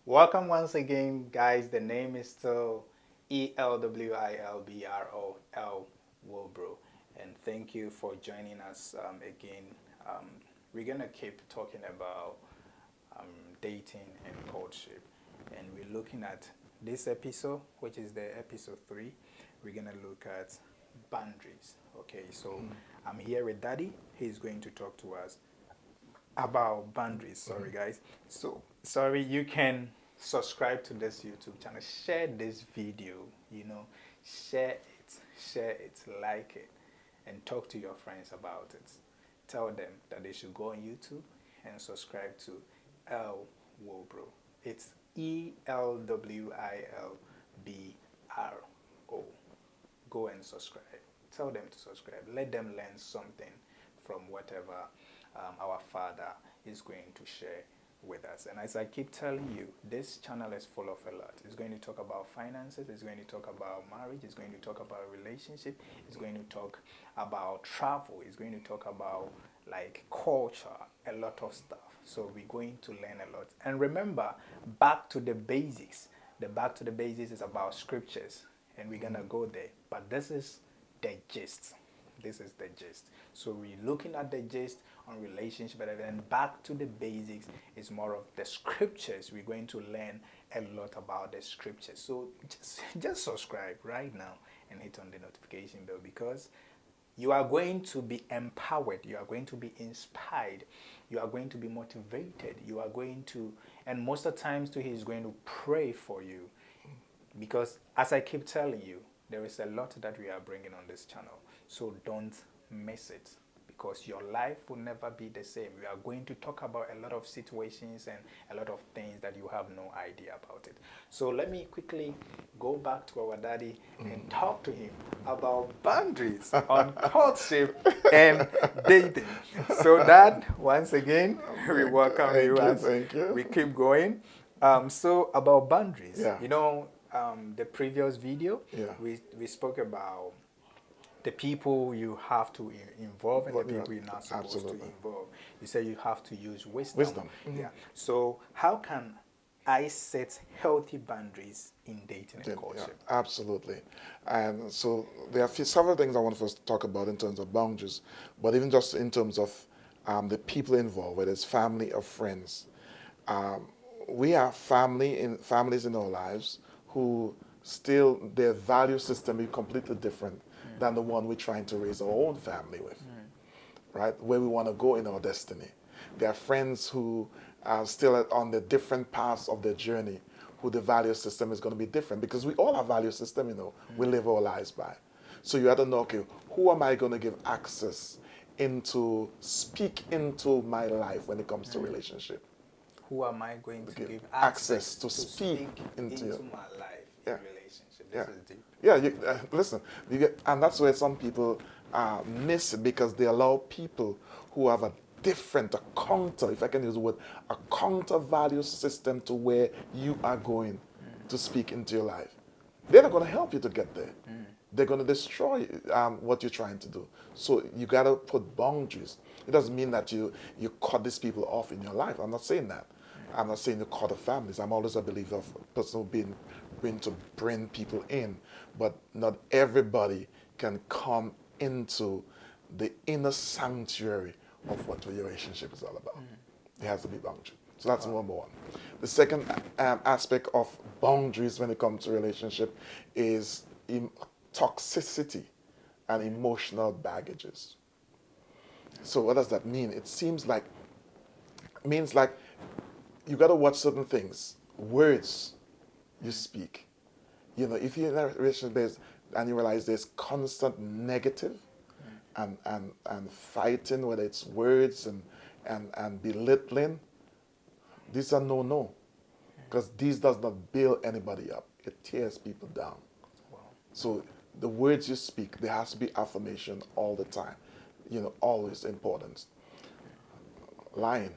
Welcome once again, guys. The name is still ELWILBROL Wilbro, and thank you for joining us again. Um, we're gonna keep talking about um, dating and courtship, and we're looking at this episode, which is the episode 3. We're gonna look at boundaries. Okay, so I'm here with Daddy. He's going to talk to us about boundaries. Sorry, guys. So sorry. You can subscribe to this YouTube channel. Share this video. Share it, like it, and talk to your friends about it. Tell them that they should go on YouTube and subscribe to L Wobro. It's ELWILBRO. Go and subscribe. Tell them to subscribe. Let them learn something from whatever our Father is going to share with us. And as I keep telling you, this channel is full of a lot. It's going to talk about finances, it's going to talk about marriage, it's going to talk about relationship, it's going to talk about travel, it's going to talk about like culture, a lot of stuff. So we're going to learn a lot. And remember, back to the basics. The back to the basics is about scriptures, and we're gonna go there. But this is the gist. This is the gist. So we're looking at the gist on relationship, but then back to the basics is more of the scriptures. We're going to learn a lot about the scriptures. So just subscribe right now and hit on the notification bell, because you are going to be empowered, you are going to be inspired, you are going to be motivated, you are going to, and most of the times too, he's going to pray for you. Because as I keep telling you, there is a lot that we are bringing on this channel. So don't miss it, because your life will never be the same. We are going to talk about a lot of situations and a lot of things that you have no idea about it. So let me quickly go back to our daddy and talk to him about boundaries on courtship and dating. So dad, once again, we welcome you as Thank you. we keep going. So about boundaries, Yeah. the previous video, Yeah. we spoke about the people you have to involve and the But, yeah, people you're not supposed absolutely. to involve. You say you have to use wisdom. Wisdom. Yeah. So how can I set healthy boundaries in dating and Yeah, courtship? absolutely. And so there are several things I want us to talk about in terms of boundaries, but even just in terms of the people involved, whether it's family or friends. Um, we have families in our lives who still their value system is completely different than the one we're trying to raise our own family with, right? Where we want to go in our destiny. There are friends who are still on the different paths of their journey, who the value system is going to be different, because we all have value system, we live our lives by. So you have to know, okay, who am I going to give access into, speak into my life when it comes to relationship? Who am I going to Give give access access to to speak speak into into your, my life in yeah, relationship? yeah, This is deep. yeah. Listen, and that's where some people miss it, because they allow people who have a different, a counter, if I can use the word, a counter value system to where you are going to speak into your life. They're not going to help you to get there. They're going to destroy what you're trying to do. So you got to put boundaries. It doesn't mean that you cut these people off in your life. I'm not saying that. I'm not saying you cut off families. I'm always a believer of a person being to bring people in, but not everybody can come into the inner sanctuary of what your relationship is all about. There has to be boundary. So that's number one. The second aspect of boundaries when it comes to relationship is toxicity and emotional baggages. So what does that mean? Means like you got to watch certain things, words you speak. If you're in a relationship and you realize there's constant negative and fighting, whether it's words and belittling, these are no, because these does not build anybody up. It tears people down. Wow. So the words you speak, there has to be affirmation all the time. Always important. Lying.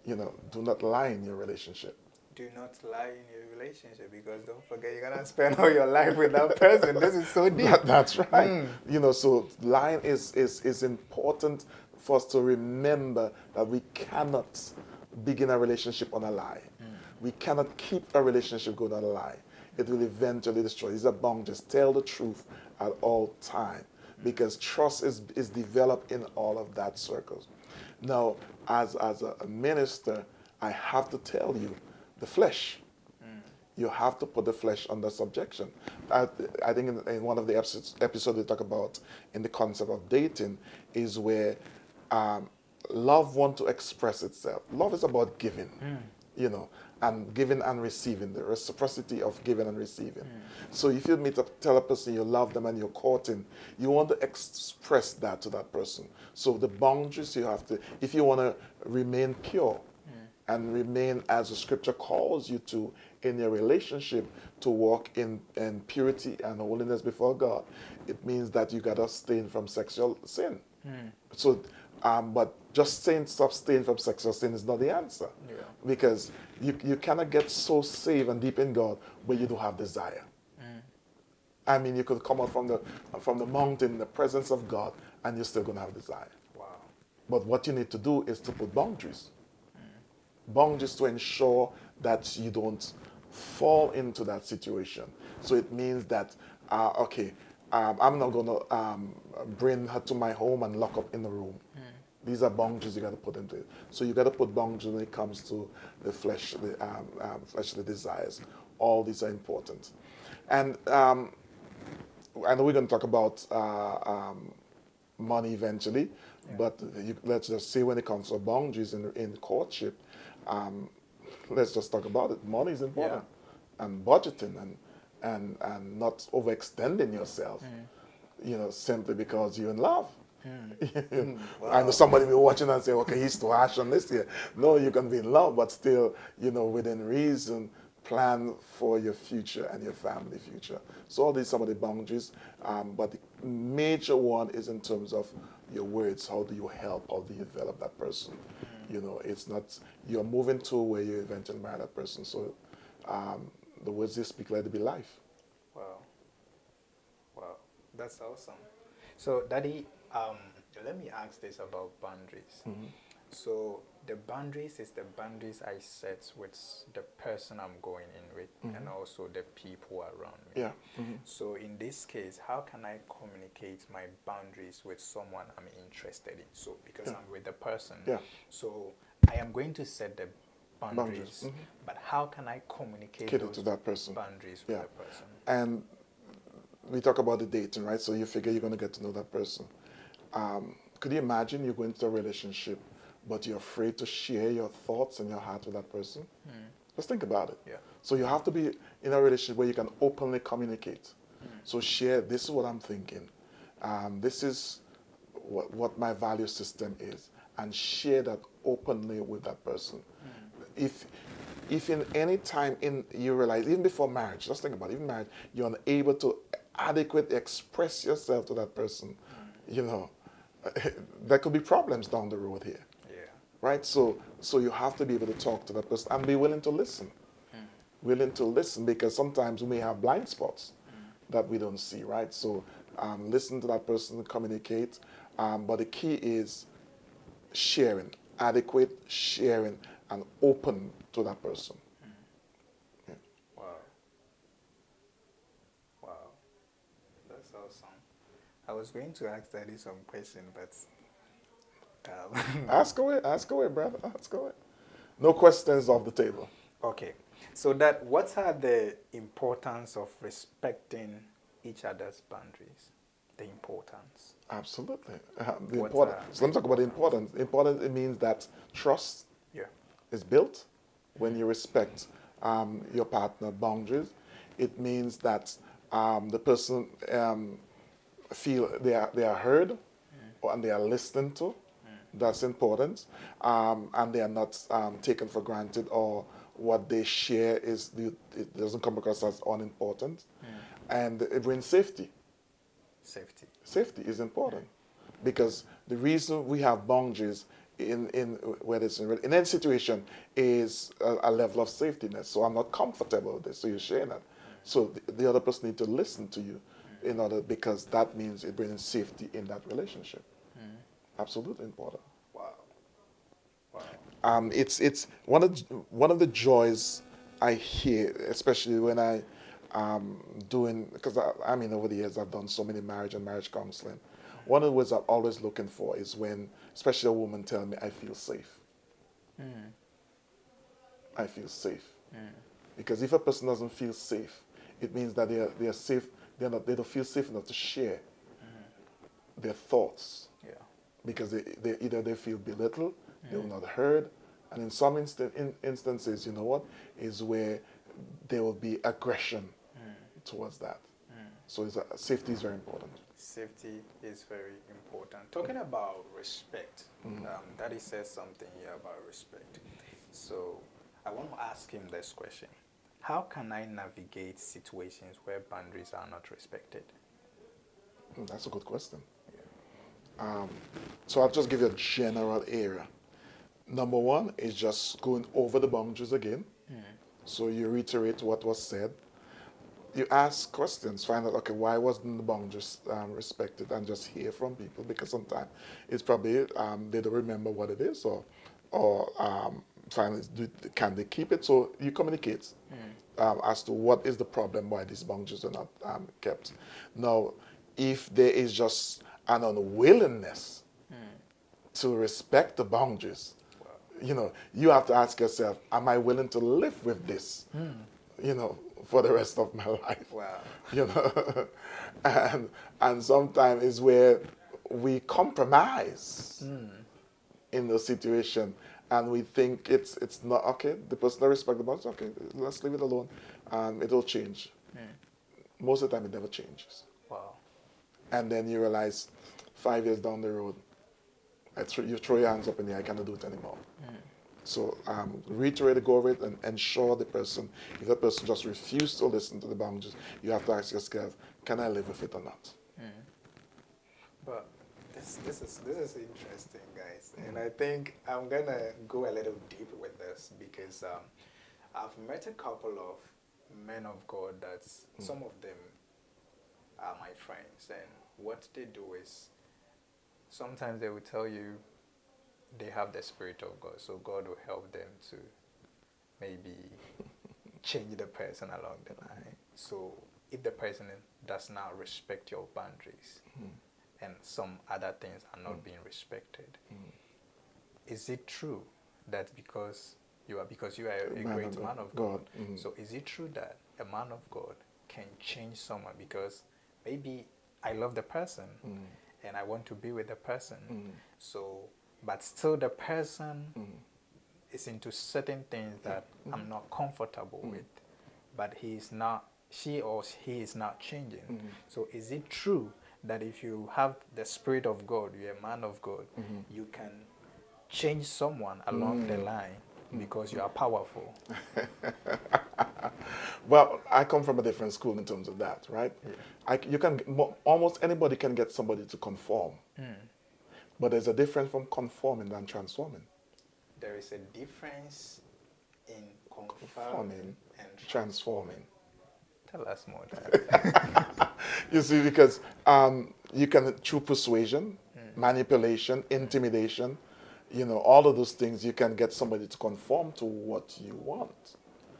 Do not lie in your relationship. Do not lie in your relationship, because don't forget you're gonna spend all your life with that person. This is so deep. That's right. So lying is important for us to remember that we cannot begin a relationship on a lie. We cannot keep a relationship going on a lie. It will eventually destroy. These are boundaries. Tell the truth at all time, because trust is developed in all of that circles. Now, as a minister, I have to tell you, the flesh, you have to put the flesh under subjection. I think in one of the episodes we talk about in the concept of dating is where love wants to express itself. Love is about giving, and giving and receiving, the reciprocity of giving and receiving. So if you tell a person you love them and you're courting, you want to express that to that person. So the boundaries you have to, if you want to remain pure, and remain as the scripture calls you to in your relationship, to walk in purity and holiness before God, it means that you got to abstain from sexual sin. So, but just saying stop staying from sexual sin is not the answer. Yeah. Because you cannot get so saved and deep in God where you don't have desire. I mean, you could come out from the mountain in the presence of God and you're still going to have desire. Wow. But what you need to do is to put boundaries. Boundaries to ensure that you don't fall into that situation. So it means that, I'm not going to bring her to my home and lock up in the room. These are boundaries you got to put into it. So you got to put boundaries when it comes to the fleshly desires. All these are important. And I know we're going to talk about money eventually, but let's just say when it comes to boundaries in courtship, let's just talk about it. Money is important, and budgeting, and not overextending yourself, simply because you're in love. Wow. I know somebody will be watching and say, okay, he's too harsh on this here. No, you can be in love, but still, within reason, plan for your future and your family future. So all these some of the boundaries, but the major one is in terms of your words. How do you help? How do you develop that person? It's not, you're moving to where you eventually marry that person. So the words they speak, let it be life. Wow. Wow. That's awesome. So, Daddy, let me ask this about boundaries. So, the boundaries is the boundaries I set with the person I'm going in with, and also the people around me. Yeah. So, in this case, how can I communicate my boundaries with someone I'm interested in? So, because I'm with the person, so I am going to set the boundaries, but how can I communicate those to that person. Boundaries with the person? And we talk about the dating, right? So you figure you're going to get to know that person. Could you imagine you're going into a relationship, but you're afraid to share your thoughts and your heart with that person? Just think about it. Yeah. So you have to be in a relationship where you can openly communicate. So share, this is what I'm thinking. This is what my value system is. And share that openly with that person. If in any time you realize, even before marriage, just think about it, even marriage, you're unable to adequately express yourself to that person, there could be problems down the road here. Yeah. Right? So you have to be able to talk to that person and be willing to listen. Willing to listen, because sometimes we may have blind spots that we don't see, right? So listen to that person, communicate. But the key is sharing, adequate sharing, and open to that person. Yeah. Wow. Wow. That's awesome. I was going to ask Daddy some question, but Ask away, brother. Ask away. No questions off the table. okay. So that what are the importance of respecting each other's boundaries? The importance. Absolutely. So let me talk about the importance. Important, it means that trust is built when you respect your partner boundaries. It means that the person feel they are heard and they are listened to. That's important. And they are not taken for granted, or what they share it doesn't come across as unimportant. And it brings safety. Safety is important, because the reason we have boundaries in whether it's in any situation is a level of safetyness. So I'm not comfortable with this, so you're sharing that. So the other person needs to listen to you in order, because that means it brings safety in that relationship. Absolutely important. Wow. It's one of the joys I hear, especially when I doing, because I mean, over the years I've done so many marriage and marriage counseling. One of the words I'm always looking for is when, especially a woman tell me, I feel safe. Mm. I feel safe. Mm. Because if a person doesn't feel safe, it means that they are safe. They don't feel safe enough to share their thoughts, Yeah. because they either they feel belittled, they Mm. will not heard, and in some instances, you know what, is where there will be aggression towards that. So safety is very important. Safety is very important. Talking about respect, Daddy says something here about respect. So I want to ask him this question. How can I navigate situations where boundaries are not respected? That's a good question. So I'll just give you a general area. Number one is just going over the boundaries again. So you reiterate what was said. You ask questions, find out, okay, why wasn't the boundaries respected, and just hear from people, because sometimes it's probably they don't remember what it is, or finally, can they keep it? So you communicate as to what is the problem, why these boundaries are not kept. Now, if there is just an unwillingness to respect the boundaries, you have to ask yourself, am I willing to live with this, for the rest of my life? Wow. You know, and sometimes is where we compromise in the situation, and we think it's not okay. The person that respect the boundaries, okay, let's leave it alone, and it'll change. Most of the time, it never changes, Wow. and then you realize 5 years down the road, you throw your hands up in the air, I cannot do it anymore. So reiterate, go over it, and ensure the person, if that person just refuses to listen to the boundaries, you have to ask yourself, can I live with it or not? But this is interesting, guys, and I think I'm gonna go a little deep with this because I've met a couple of men of God that some of them are my friends, and what they do is sometimes they will tell you they have the Spirit of God, so God will help them to maybe change the person along the line. So if the person does not respect your boundaries and some other things are not being respected, is it true that because you are a great man of God, so is it true that a man of God can change someone because maybe I love the person and I want to be with the person, so but still the person is into certain things that I'm not comfortable with, but she or he is not changing. So is it true that if you have the Spirit of God, you're a man of God, you can change someone along the line because you are powerful? Well, I come from a different school in terms of that, right? Yeah. Almost anybody can get somebody to conform, but there's a difference from conforming than transforming. There is a difference in Conforming, conforming and transforming. Tell us more, Dad. You see, because you can, through persuasion, manipulation, intimidation, all of those things, you can get somebody to conform to what you want.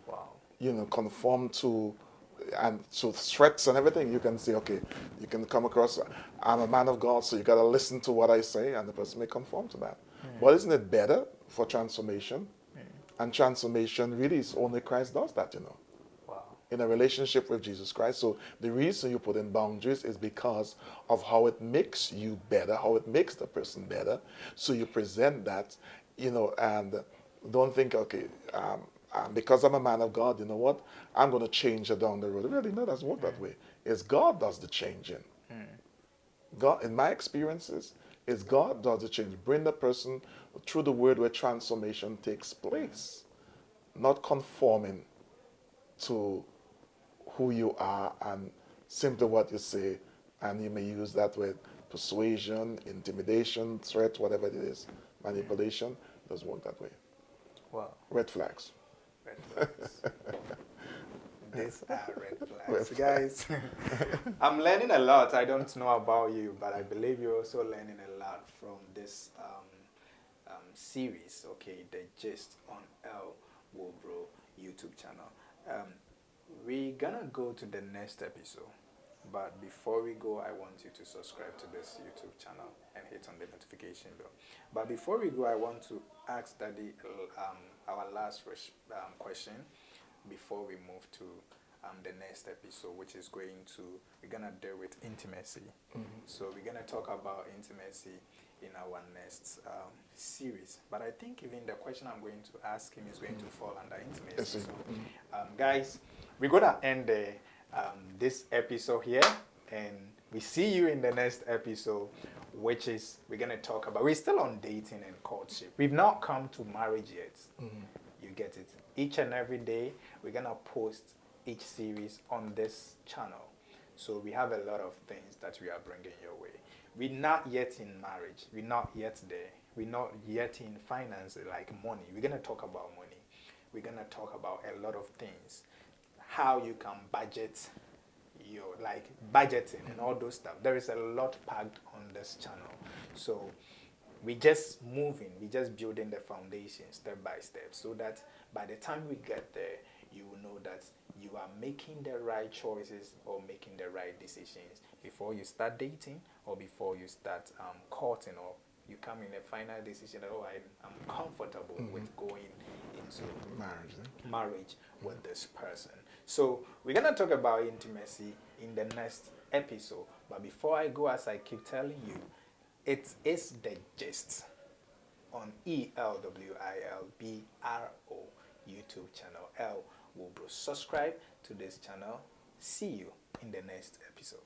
Wow. Conform to, and so threats and everything. You can say, okay, you can come across, I'm a man of God, so you got to listen to what I say, and the person may conform to that. But isn't it better for transformation? And transformation really is only Christ does that. Wow. In a relationship with Jesus Christ. So the reason you put in boundaries is because of how it makes you better, how it makes the person better. So you present that, and don't think, okay, because I'm a man of God, you know what? I'm going to change it down the road. Really, no, it doesn't work that way. It's God does the changing. God, in my experiences, is God does the change. Bring the person through the word where transformation takes place, not conforming to who you are and simply what you say, and you may use that with persuasion, intimidation, threat, whatever it is, manipulation. Doesn't work that way. Wow. Red flags. Red flags. These are red Red flags. Guys, I'm learning a lot. I don't know about you, but I believe you're also learning a lot from this series, okay, The Gist on El Wobro YouTube YouTube channel. We're gonna go to the next episode, but before we go, I want you to subscribe to this YouTube channel and hit on the notification bell. But before we go, I want to ask Daddy our last question before we move to the next episode, which is we're gonna deal with intimacy. So we're gonna talk about intimacy in our next series. But I think even the question I'm going to ask him is going to fall under intimacy. So, guys, we're gonna end this episode here, and we see you in the next episode, which is we're gonna talk about. We're still on dating and courtship. We've not come to marriage yet. You get it. Each and every day, we're gonna post each series on this channel. So we have a lot of things that we are bringing your way. We're not yet in marriage. We're not yet there. We're not yet in finance, like money. We're going to talk about money. We're going to talk about a lot of things. How you can budget your, like budgeting and all those stuff. There is a lot packed on this channel. So we're just moving. We're just building the foundation step by step, so that by the time we get there, you will know that you are making the right choices or making the right decisions before you start dating or before you start courting, or you come in a final decision that, I'm comfortable with going into marriage with this person. So we're going to talk about intimacy in the next episode. But before I go, as I keep telling you, it is The Gist on ELWILBRO YouTube channel. L Wilbro. Subscribe to this channel. See you in the next episode.